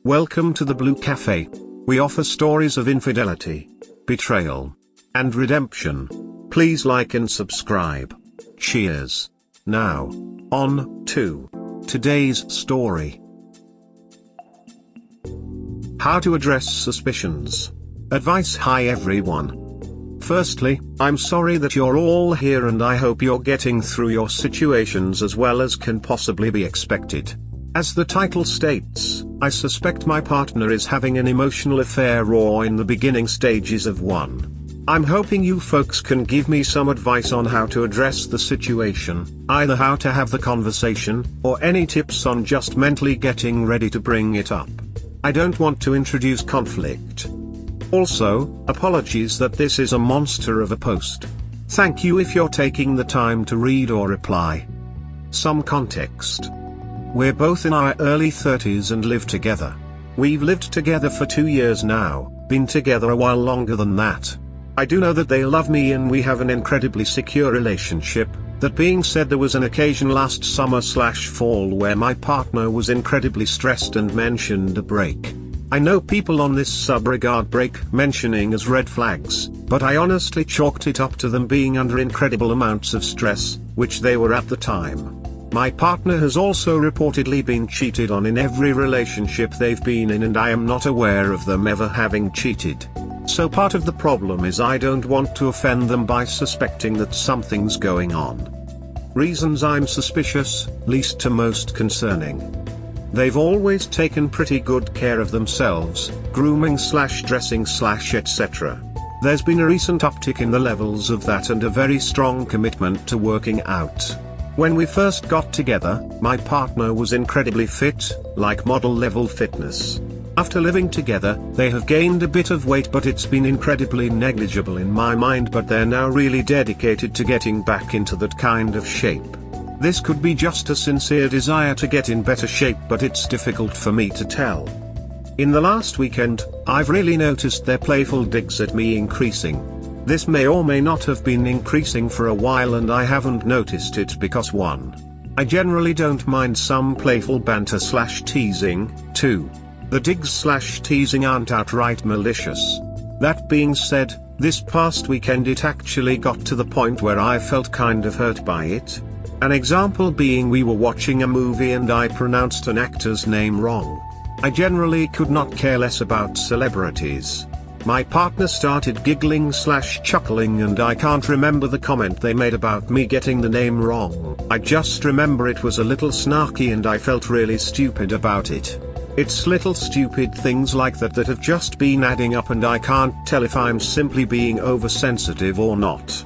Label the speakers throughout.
Speaker 1: Welcome to the Blue Cafe. We offer stories of infidelity, betrayal, and redemption. Please like and subscribe. Cheers. Now, on to today's story. How to address suspicions. Advice. Hi everyone. Firstly, I'm sorry that you're all here and I hope you're getting through your situations as well as can possibly be expected. As the title states, I suspect my partner is having an emotional affair or in the beginning stages of one. I'm hoping you folks can give me some advice on how to address the situation, either how to have the conversation, or any tips on just mentally getting ready to bring it up. I don't want to introduce conflict. Also, apologies that this is a monster of a post. Thank you if you're taking the time to read or reply. Some context. We're both in our early 30s and live together. We've lived together for 2 years now, been together a while longer than that. I do know that they love me and we have an incredibly secure relationship. That being said, there was an occasion last summer/fall where my partner was incredibly stressed and mentioned a break. I know people on this subregard break mentioning as red flags, but I honestly chalked it up to them being under incredible amounts of stress, which they were at the time. My partner has also reportedly been cheated on in every relationship they've been in and I am not aware of them ever having cheated. So part of the problem is I don't want to offend them by suspecting that something's going on. Reasons I'm suspicious, least to most concerning. They've always taken pretty good care of themselves, grooming/dressing/etc. There's been a recent uptick in the levels of that and a very strong commitment to working out. When we first got together, my partner was incredibly fit, like model level fitness. After living together, they have gained a bit of weight but it's been incredibly negligible in my mind, but they're now really dedicated to getting back into that kind of shape. This could be just a sincere desire to get in better shape, but it's difficult for me to tell. In the last weekend, I've really noticed their playful digs at me increasing. This may or may not have been increasing for a while and I haven't noticed it because 1. I generally don't mind some playful banter/teasing, 2. The digs/teasing aren't outright malicious. That being said, this past weekend it actually got to the point where I felt kind of hurt by it. An example being we were watching a movie and I pronounced an actor's name wrong. I generally could not care less about celebrities. My partner started giggling/chuckling and I can't remember the comment they made about me getting the name wrong. I just remember it was a little snarky and I felt really stupid about it. It's little stupid things like that that have just been adding up and I can't tell if I'm simply being oversensitive or not.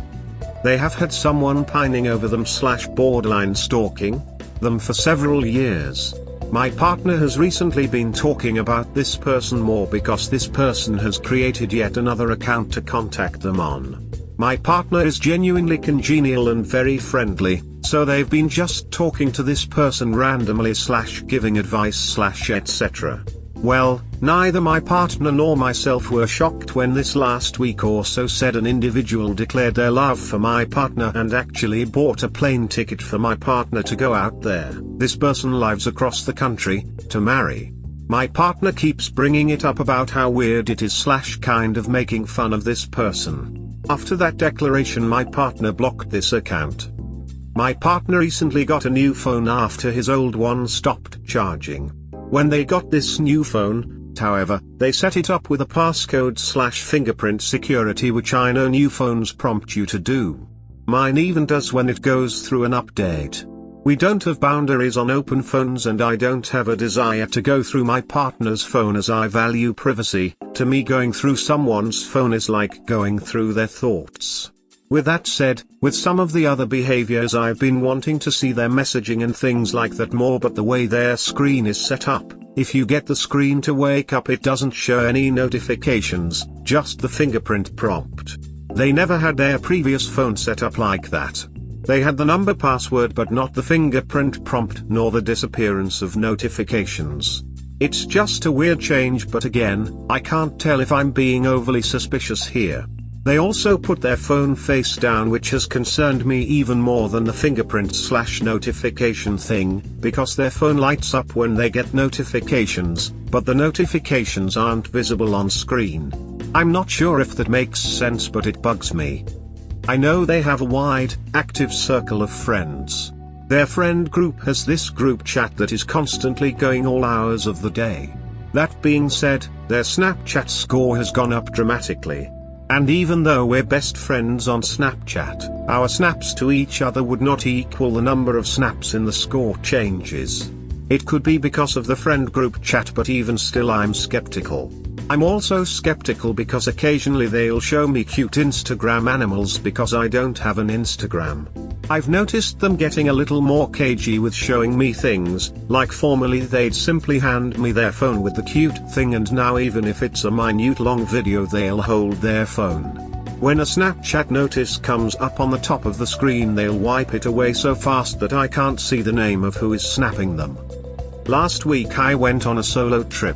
Speaker 1: They have had someone pining over them/borderline stalking them for several years. My partner has recently been talking about this person more because this person has created yet another account to contact them on. My partner is genuinely congenial and very friendly, so they've been just talking to this person randomly/giving advice/etc. Well, neither my partner nor myself were shocked when this last week or so said an individual declared their love for my partner and actually bought a plane ticket for my partner to go out there. This person lives across the country, to marry. My partner keeps bringing it up about how weird it is/kind of making fun of this person. After that declaration my partner blocked this account. My partner recently got a new phone after his old one stopped charging. When they got this new phone, however, they set it up with a passcode/fingerprint security, which I know new phones prompt you to do. Mine even does when it goes through an update. We don't have boundaries on open phones and I don't have a desire to go through my partner's phone as I value privacy. To me, going through someone's phone is like going through their thoughts. With that said, with some of the other behaviors I've been wanting to see their messaging and things like that more, but the way their screen is set up, if you get the screen to wake up it doesn't show any notifications, just the fingerprint prompt. They never had their previous phone set up like that. They had the number password but not the fingerprint prompt nor the disappearance of notifications. It's just a weird change, but again, I can't tell if I'm being overly suspicious here. They also put their phone face down, which has concerned me even more than the fingerprint/notification thing, because their phone lights up when they get notifications, but the notifications aren't visible on screen. I'm not sure if that makes sense, but it bugs me. I know they have a wide, active circle of friends. Their friend group has this group chat that is constantly going all hours of the day. That being said, their Snapchat score has gone up dramatically. And even though we're best friends on Snapchat, our snaps to each other would not equal the number of snaps in the score changes. It could be because of the friend group chat, but even still I'm skeptical. I'm also skeptical because occasionally they'll show me cute Instagram animals because I don't have an Instagram. I've noticed them getting a little more cagey with showing me things, like formerly they'd simply hand me their phone with the cute thing, and now even if it's a minute long video they'll hold their phone. When a Snapchat notice comes up on the top of the screen they'll wipe it away so fast that I can't see the name of who is snapping them. Last week I went on a solo trip.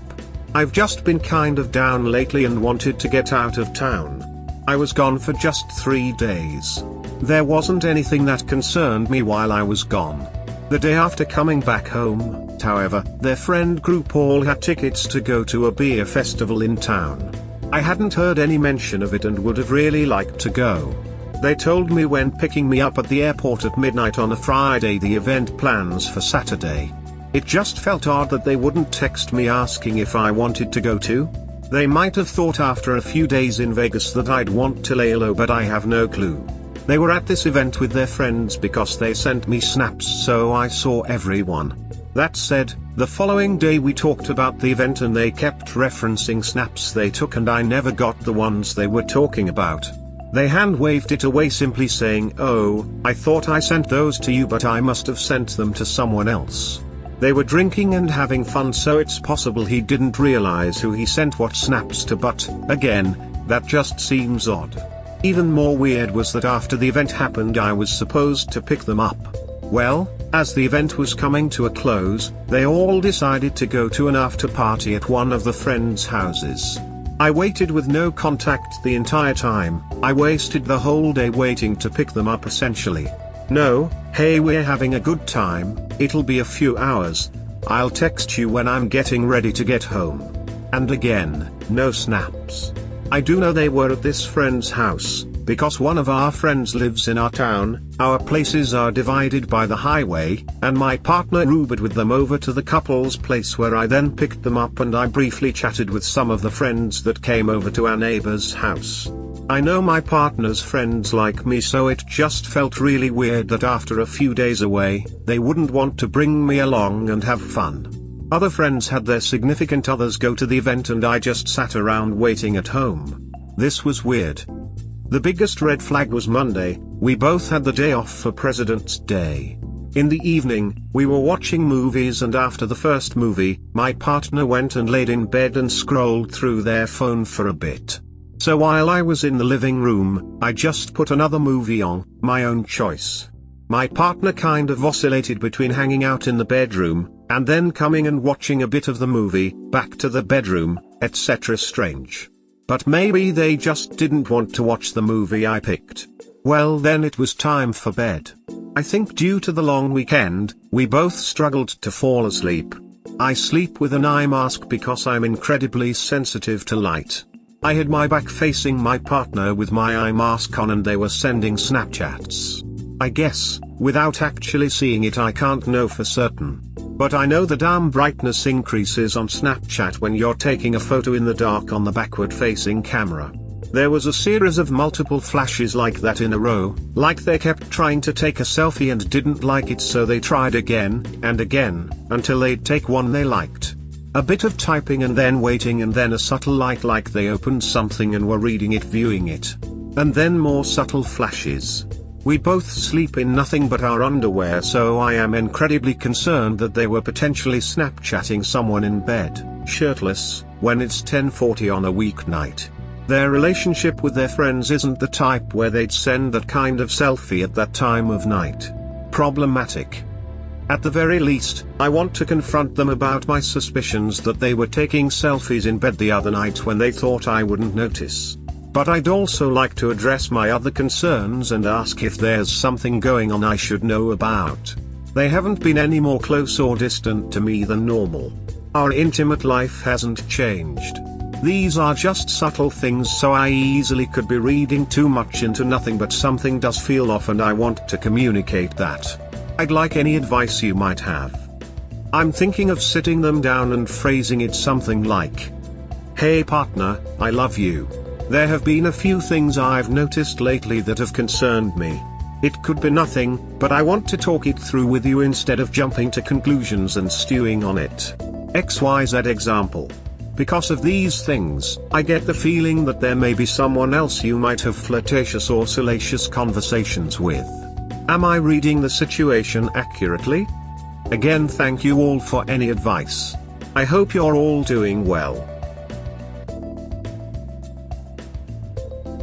Speaker 1: I've just been kind of down lately and wanted to get out of town. I was gone for just 3 days. There wasn't anything that concerned me while I was gone. The day after coming back home, however, their friend group all had tickets to go to a beer festival in town. I hadn't heard any mention of it and would have really liked to go. They told me when picking me up at the airport at midnight on a Friday the event plans for Saturday. It just felt odd that they wouldn't text me asking if I wanted to go too. They might have thought after a few days in Vegas that I'd want to lay low, but I have no clue. They were at this event with their friends because they sent me snaps, so I saw everyone. That said, the following day we talked about the event and they kept referencing snaps they took and I never got the ones they were talking about. They hand waved it away, simply saying, "Oh, I thought I sent those to you, but I must have sent them to someone else." They were drinking and having fun, so it's possible he didn't realize who he sent what snaps to, but, again, that just seems odd. Even more weird was that after the event happened I was supposed to pick them up. Well, as the event was coming to a close, they all decided to go to an after party at one of the friends' houses. I waited with no contact the entire time. I wasted the whole day waiting to pick them up essentially. No, "Hey, we're having a good time, it'll be a few hours, I'll text you when I'm getting ready to get home." And again, no snaps. I do know they were at this friend's house, because one of our friends lives in our town. Our places are divided by the highway, and my partner Ubered with them over to the couple's place, where I then picked them up and I briefly chatted with some of the friends that came over to our neighbor's house. I know my partner's friends like me, so it just felt really weird that after a few days away, they wouldn't want to bring me along and have fun. Other friends had their significant others go to the event and I just sat around waiting at home. This was weird. The biggest red flag was Monday. We both had the day off for President's Day. In the evening, we were watching movies, and after the first movie, my partner went and laid in bed and scrolled through their phone for a bit. So while I was in the living room, I just put another movie on, my own choice. My partner kind of oscillated between hanging out in the bedroom, and then coming and watching a bit of the movie, back to the bedroom, etc. Strange. But maybe they just didn't want to watch the movie I picked. Well, then it was time for bed. I think due to the long weekend, we both struggled to fall asleep. I sleep with an eye mask because I'm incredibly sensitive to light. I had my back facing my partner with my eye mask on and they were sending Snapchats. I guess, without actually seeing it, I can't know for certain. But I know the damn brightness increases on Snapchat when you're taking a photo in the dark on the backward-facing camera. There was a series of multiple flashes like that in a row, like they kept trying to take a selfie and didn't like it, so they tried again, and again, until they'd take one they liked. A bit of typing and then waiting, and then a subtle light like they opened something and were reading it, viewing it. And then more subtle flashes. We both sleep in nothing but our underwear, so I am incredibly concerned that they were potentially Snapchatting someone in bed, shirtless, when it's 10:40 on a weeknight. Their relationship with their friends isn't the type where they'd send that kind of selfie at that time of night. Problematic. At the very least, I want to confront them about my suspicions that they were taking selfies in bed the other night when they thought I wouldn't notice. But I'd also like to address my other concerns and ask if there's something going on I should know about. They haven't been any more close or distant to me than normal. Our intimate life hasn't changed. These are just subtle things, so I easily could be reading too much into nothing, but something does feel off and I want to communicate that. I'd like any advice you might have. I'm thinking of sitting them down and phrasing it something like, "Hey partner, I love you. There have been a few things I've noticed lately that have concerned me. It could be nothing, but I want to talk it through with you instead of jumping to conclusions and stewing on it. XYZ example. Because of these things, I get the feeling that there may be someone else you might have flirtatious or salacious conversations with. Am I reading the situation accurately? Again, thank you all for any advice. I hope you're all doing well."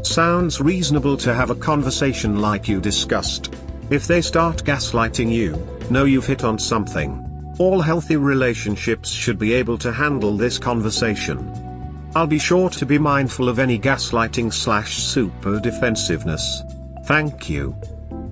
Speaker 1: Sounds reasonable to have a conversation like you discussed. If they start gaslighting you, know you've hit on something. All healthy relationships should be able to handle this conversation. I'll be sure to be mindful of any gaslighting/super defensiveness. Thank you.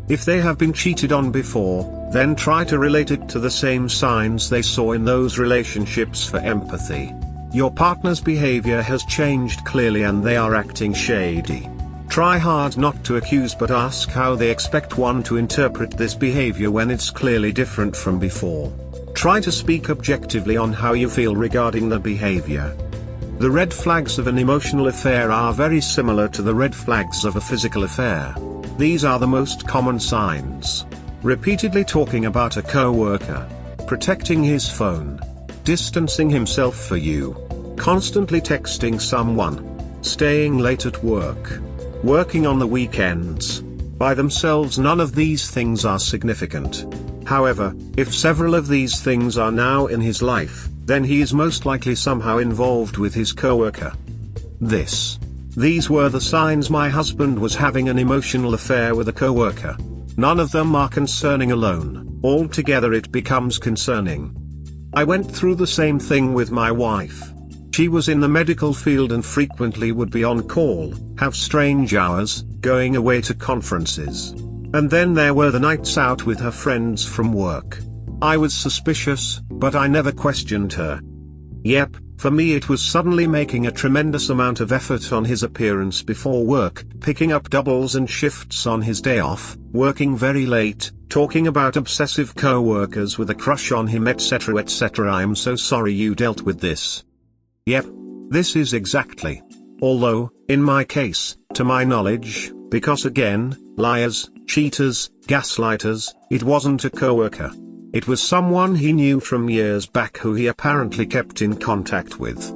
Speaker 1: If they have been cheated on before, then try to relate it to the same signs they saw in those relationships for empathy. Your partner's behavior has changed clearly and they are acting shady. Try hard not to accuse, but ask how they expect one to interpret this behavior when it's clearly different from before. Try to speak objectively on how you feel regarding the behavior. The red flags of an emotional affair are very similar to the red flags of a physical affair. These are the most common signs. Repeatedly talking about a co-worker, protecting his phone, distancing himself for you, constantly texting someone, staying late at work, working on the weekends. By themselves, none of these things are significant. However, if several of these things are now in his life, then he is most likely somehow involved with his coworker. These were the signs my husband was having an emotional affair with a coworker. None of them are concerning alone, altogether it becomes concerning. I went through the same thing with my wife. She was in the medical field and frequently would be on call, have strange hours, going away to conferences. And then there were the nights out with her friends from work. I was suspicious, but I never questioned her. Yep, for me it was suddenly making a tremendous amount of effort on his appearance before work, picking up doubles and shifts on his day off, working very late, talking about obsessive co-workers with a crush on him, etc. etc. I'm so sorry you dealt with this. Yep. This is exactly. Although, in my case, to my knowledge, because again, liars, cheaters, gaslighters, it wasn't a coworker. It was someone he knew from years back who he apparently kept in contact with.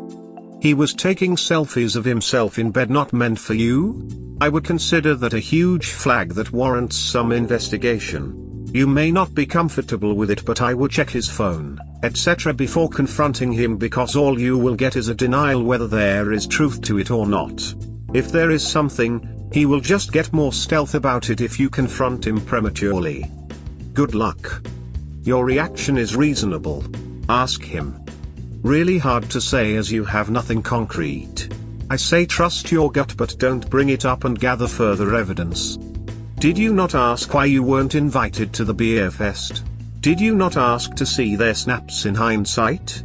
Speaker 1: He was taking selfies of himself in bed not meant for you? I would consider that a huge flag that warrants some investigation. You may not be comfortable with it, but I would check his phone, etc. before confronting him, because all you will get is a denial whether there is truth to it or not. If there is something, he will just get more stealth about it if you confront him prematurely. Good luck. Your reaction is reasonable. Ask him. Really hard to say as you have nothing concrete. I say trust your gut, but don't bring it up and gather further evidence. Did you not ask why you weren't invited to the beer fest? Did you not ask to see their snaps in hindsight?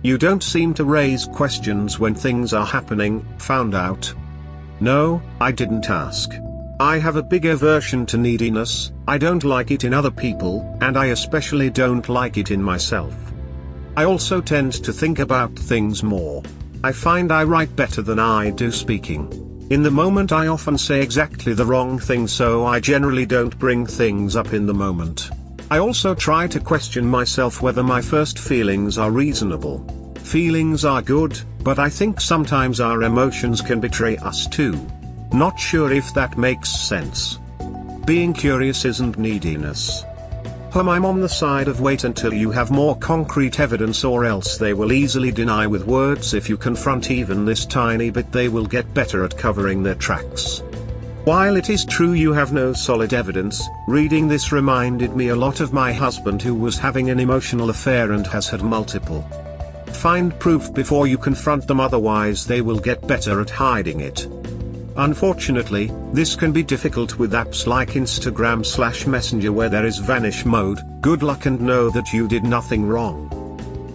Speaker 1: You don't seem to raise questions when things are happening. Found out? No, I didn't ask. I have a big aversion to neediness. I don't like it in other people, and I especially don't like it in myself. I also tend to think about things more. I find I write better than I do speaking. In the moment I often say exactly the wrong thing, so I generally don't bring things up in the moment. I also try to question myself whether my first feelings are reasonable. Feelings are good, but I think sometimes our emotions can betray us too. Not sure if that makes sense. Being curious isn't neediness. I'm on the side of wait until you have more concrete evidence, or else they will easily deny with words. If you confront even this tiny bit, they will get better at covering their tracks. While it is true you have no solid evidence, reading this reminded me a lot of my husband, who was having an emotional affair and has had multiple. Find proof before you confront them, otherwise they will get better at hiding it. Unfortunately, this can be difficult with apps like Instagram/Messenger where there is vanish mode. Good luck and know that you did nothing wrong.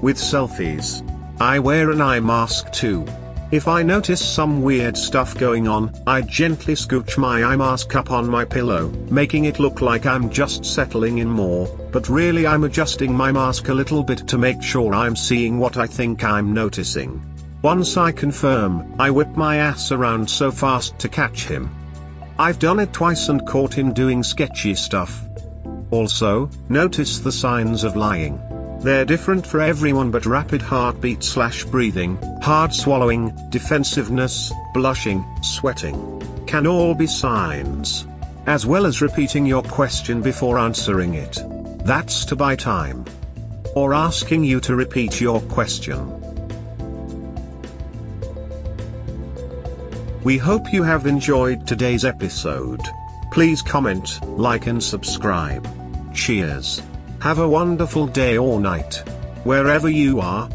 Speaker 1: With selfies, I wear an eye mask too. If I notice some weird stuff going on, I gently scooch my eye mask up on my pillow, making it look like I'm just settling in more, but really I'm adjusting my mask a little bit to make sure I'm seeing what I think I'm noticing. Once I confirm, I whip my ass around so fast to catch him. I've done it twice and caught him doing sketchy stuff. Also, notice the signs of lying. They're different for everyone, but rapid heartbeat/breathing, hard swallowing, defensiveness, blushing, sweating can all be signs. As well as repeating your question before answering it. That's to buy time. Or asking you to repeat your question. We hope you have enjoyed today's episode. Please comment, like and subscribe. Cheers. Have a wonderful day or night. Wherever you are.